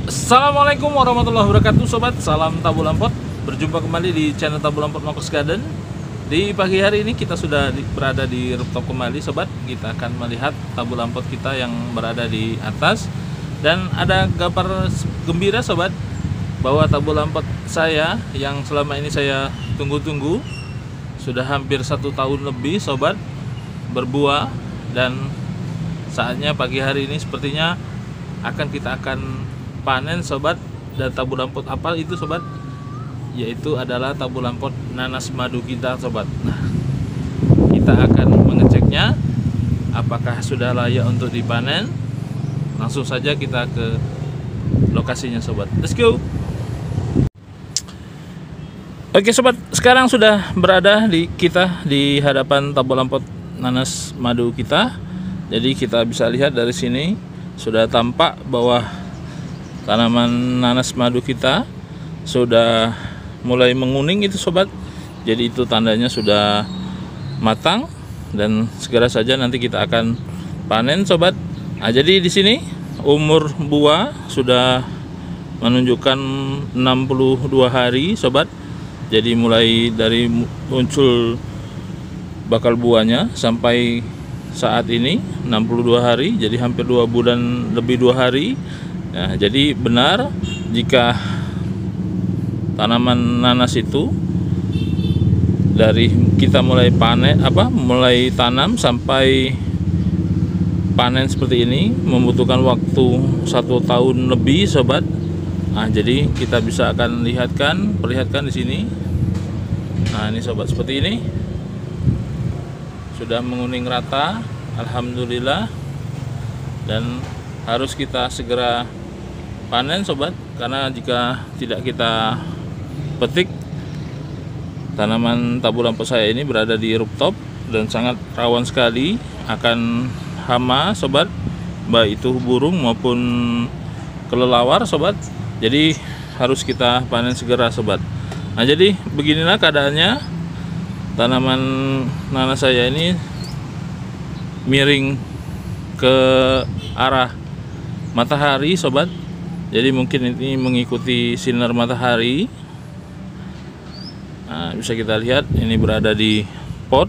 Assalamualaikum warahmatullahi wabarakatuh sobat, salam Tabu Lampot. Berjumpa kembali di channel Tabu Lampot Makos Garden. Di pagi hari ini kita sudah berada di rooftop kembali sobat. Kita akan melihat tabu lampot kita yang berada di atas. Dan ada kabar gembira sobat, bahwa tabu lampot saya yang selama ini saya tunggu-tunggu sudah hampir 1 tahun lebih sobat berbuah. Dan saatnya pagi hari ini sepertinya kita akan panen sobat. Dan tabu lampot apa itu sobat? Yaitu adalah tabu lampot nanas madu kita sobat. Nah, kita akan mengeceknya apakah sudah layak untuk dipanen. Langsung saja kita ke lokasinya sobat. Let's go. Oke sobat, sekarang sudah berada di hadapan tabu lampot nanas madu kita. Jadi kita bisa lihat dari sini sudah tampak bahwa tanaman nanas madu kita sudah mulai menguning itu sobat. Jadi itu tandanya sudah matang dan segera saja nanti kita akan panen sobat. Nah, jadi di sini umur buah sudah menunjukkan 62 hari sobat. Jadi mulai dari muncul bakal buahnya sampai saat ini 62 hari, jadi hampir 2 bulan lebih 2 hari. Nah, jadi benar jika tanaman nanas itu dari kita mulai panen mulai tanam sampai panen seperti ini membutuhkan waktu 1 tahun lebih sobat. Nah, jadi kita bisa akan perlihatkan di sini. Nah, ini sobat seperti ini. Sudah menguning rata, alhamdulillah. Dan harus kita segera panen sobat, karena jika tidak kita petik, tanaman tabu lampot saya ini berada di rooftop dan sangat rawan sekali akan hama sobat, baik itu burung maupun kelelawar sobat. Jadi harus kita panen segera sobat. Nah, jadi beginilah keadaannya. Tanaman nanas saya ini miring ke arah matahari sobat. Jadi mungkin ini mengikuti sinar matahari. Nah, bisa kita lihat ini berada di pot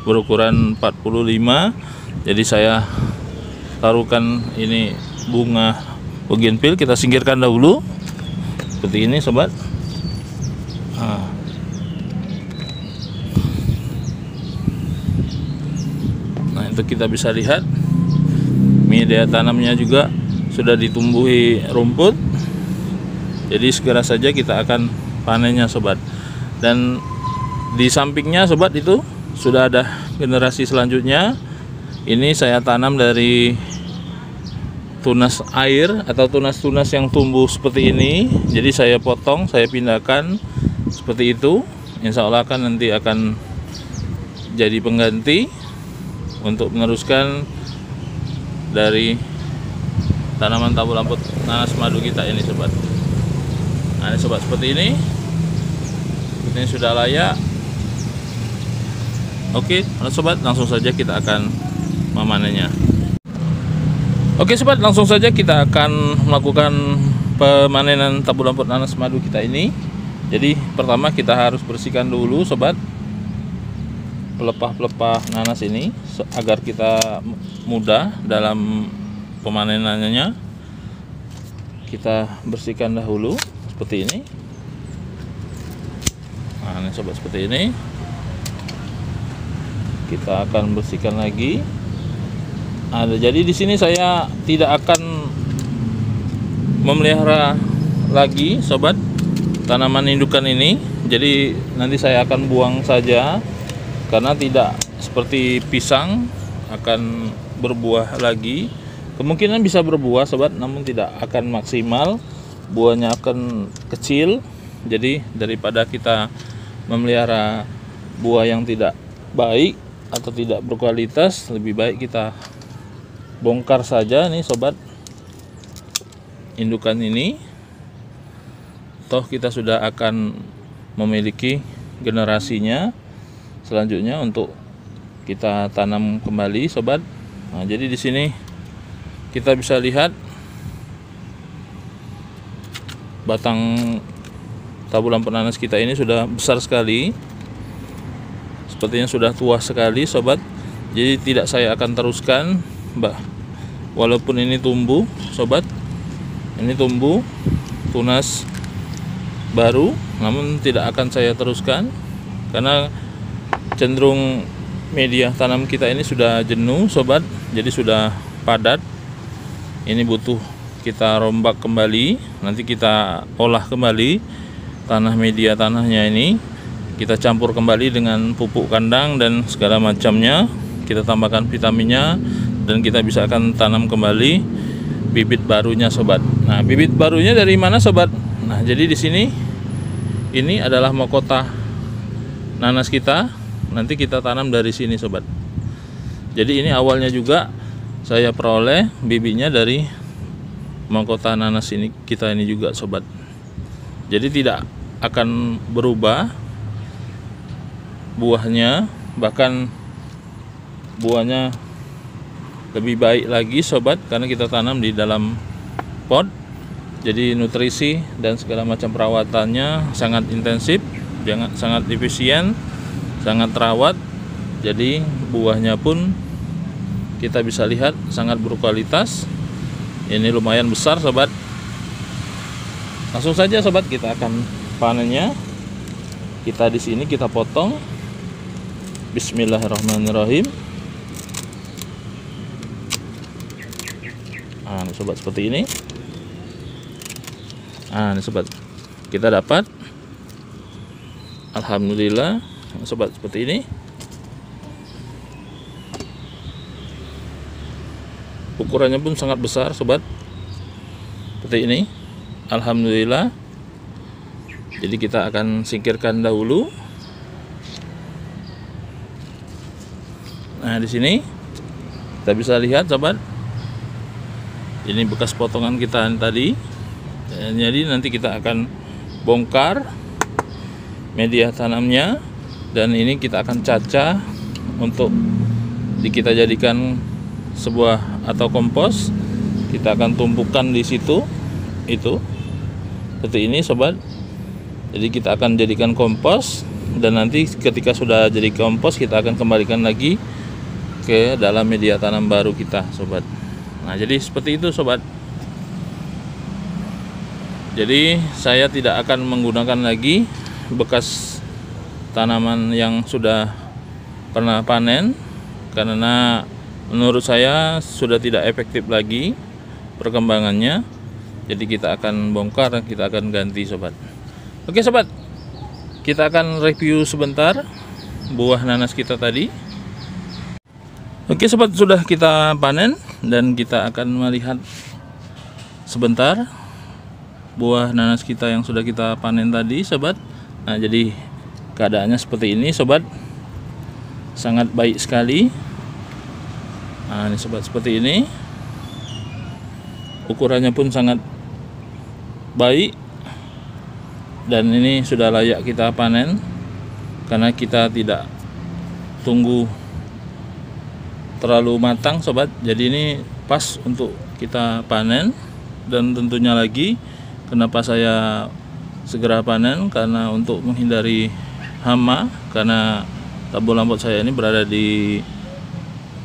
berukuran 45. Jadi saya taruhkan ini bunga bougainville, kita singkirkan dahulu seperti ini sobat. Nah, itu kita bisa lihat media tanamnya juga sudah ditumbuhi rumput. Jadi segera saja kita akan panennya sobat. Dan di sampingnya sobat itu sudah ada generasi selanjutnya. Ini saya tanam dari tunas air atau tunas-tunas yang tumbuh seperti ini. Jadi saya potong, saya pindahkan seperti itu. Insya Allah nanti akan jadi pengganti untuk meneruskan dari tanaman tabu lampot nanas madu kita ini sobat. Nah, ini sobat seperti ini. Ini sudah layak. Oke, sobat, langsung saja kita akan memanennya. Oke sobat, langsung saja kita akan melakukan pemanenan tabu lampot nanas madu kita ini. Jadi pertama kita harus bersihkan dulu sobat pelepah-pelepah nanas ini agar kita mudah dalam pemanenannya. Kita bersihkan dahulu seperti ini. Nah, ini sobat seperti ini. Kita akan bersihkan lagi. Jadi di sini saya tidak akan memelihara lagi sobat tanaman indukan ini. Jadi nanti saya akan buang saja, karena tidak seperti pisang akan berbuah lagi. Kemungkinan bisa berbuah sobat, namun tidak akan maksimal, buahnya akan kecil. Jadi daripada kita memelihara buah yang tidak baik atau tidak berkualitas, lebih baik kita bongkar saja nih sobat indukan ini. Toh kita sudah akan memiliki generasinya selanjutnya untuk kita tanam kembali sobat. Nah, jadi di sini kita bisa lihat batang tabu lampot nanas kita ini sudah besar sekali, sepertinya sudah tua sekali sobat. Jadi tidak saya akan teruskan, walaupun ini tumbuh sobat, ini tumbuh tunas baru, namun tidak akan saya teruskan karena cenderung media tanam kita ini sudah jenuh sobat, jadi sudah padat. Ini butuh kita rombak kembali, nanti kita olah kembali tanah media tanahnya ini, kita campur kembali dengan pupuk kandang dan segala macamnya, kita tambahkan vitaminnya, dan kita bisa akan tanam kembali bibit barunya sobat. Nah, bibit barunya dari mana sobat? Nah, jadi di sini ini adalah mahkota nanas kita, nanti kita tanam dari sini sobat. Jadi ini awalnya juga saya peroleh bibitnya dari mahkota nanas ini kita ini juga sobat. Jadi tidak akan berubah buahnya, bahkan buahnya lebih baik lagi sobat, karena kita tanam di dalam pot. Jadi nutrisi dan segala macam perawatannya sangat intensif, sangat efisien, sangat terawat. Jadi buahnya pun kita bisa lihat sangat berkualitas. Ini lumayan besar sobat. Langsung saja sobat, kita akan panennya. Kita di sini kita potong. Bismillahirrahmanirrahim. Nah, ini sobat seperti ini. Nah, ini sobat, kita dapat, alhamdulillah sobat, seperti ini. Ukurannya pun sangat besar sobat, seperti ini, alhamdulillah. Jadi kita akan singkirkan dahulu. Nah, di sini kita bisa lihat sobat, ini bekas potongan kita tadi. Jadi nanti kita akan bongkar media tanamnya, dan ini kita akan cacah untuk kita jadikan sebuah atau kompos. Kita akan tumpukan di situ, itu seperti ini sobat. Jadi kita akan jadikan kompos, dan nanti ketika sudah jadi kompos kita akan kembalikan lagi ke dalam media tanam baru kita sobat. Nah, jadi seperti itu sobat. Jadi saya tidak akan menggunakan lagi bekas tanaman yang sudah pernah panen, karena menurut saya sudah tidak efektif lagi perkembangannya. Jadi kita akan bongkar, kita akan ganti sobat. Oke sobat, kita akan review sebentar buah nanas kita tadi. Oke sobat, sudah kita panen dan kita akan melihat sebentar buah nanas kita yang sudah kita panen tadi sobat. Nah, jadi keadaannya seperti ini sobat, sangat baik sekali. Nah, ini sobat seperti ini, ukurannya pun sangat baik, dan ini sudah layak kita panen karena kita tidak tunggu terlalu matang sobat. Jadi ini pas untuk kita panen. Dan tentunya lagi, kenapa saya segera panen, karena untuk menghindari hama, karena tabu lampot saya ini berada di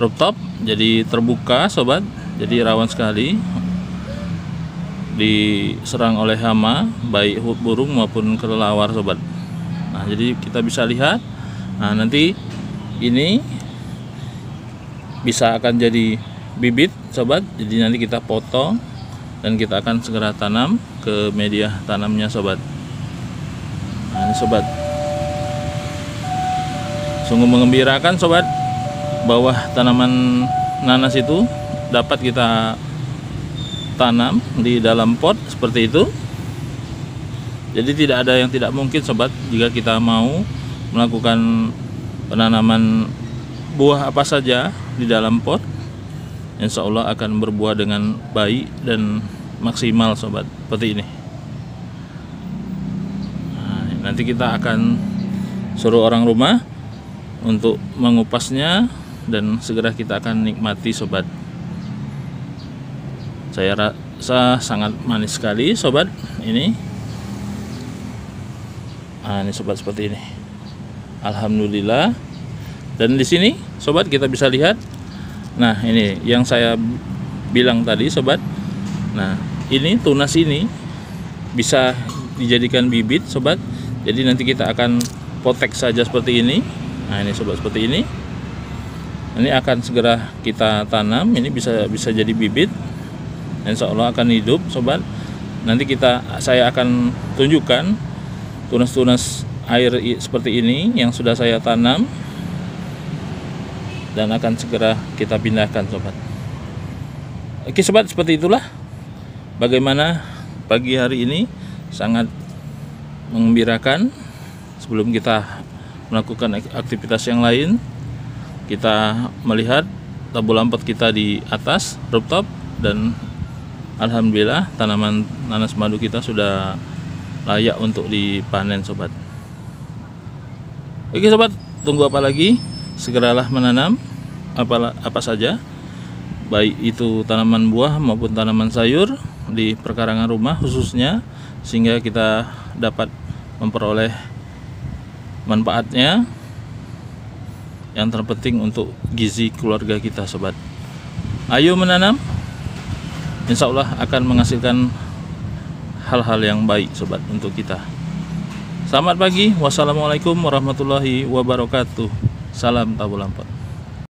rooftop, jadi terbuka sobat, jadi rawan sekali diserang oleh hama, baik burung maupun kelelawar sobat. Nah, jadi kita bisa lihat, nah nanti ini bisa akan jadi bibit sobat. Jadi nanti kita potong dan kita akan segera tanam ke media tanamnya sobat. Nah, ini sobat, sungguh mengembirakan sobat, bahwa tanaman nanas itu dapat kita tanam di dalam pot seperti itu. Jadi tidak ada yang tidak mungkin sobat, jika kita mau melakukan penanaman buah apa saja di dalam pot, insya Allah akan berbuah dengan baik dan maksimal sobat, seperti ini. Nah, nanti kita akan suruh orang rumah untuk mengupasnya, dan segera kita akan nikmati sobat. Saya rasa sangat manis sekali sobat ini. Nah, ini sobat seperti ini. Alhamdulillah. Dan di sini sobat kita bisa lihat. Nah, ini yang saya bilang tadi sobat. Nah, ini tunas ini bisa dijadikan bibit sobat. Jadi nanti kita akan potek saja seperti ini. Nah, ini sobat seperti ini. Ini akan segera kita tanam. Ini bisa jadi bibit. Insya Allah akan hidup sobat. Nanti saya akan tunjukkan tunas-tunas air seperti ini yang sudah saya tanam dan akan segera kita pindahkan sobat. Oke sobat, seperti itulah bagaimana pagi hari ini, sangat menggembirakan. Sebelum kita melakukan aktivitas yang lain, kita melihat tabul lampot kita di atas rooftop, dan alhamdulillah tanaman nanas madu kita sudah layak untuk dipanen sobat. Oke sobat, tunggu apa lagi? Segeralah menanam apa saja, baik itu tanaman buah maupun tanaman sayur di perkarangan rumah khususnya, sehingga kita dapat memperoleh manfaatnya yang terpenting untuk gizi keluarga kita sobat. Ayo menanam, insya Allah akan menghasilkan hal-hal yang baik sobat untuk kita. Selamat pagi, wassalamualaikum warahmatullahi wabarakatuh. Salam tabul lampot.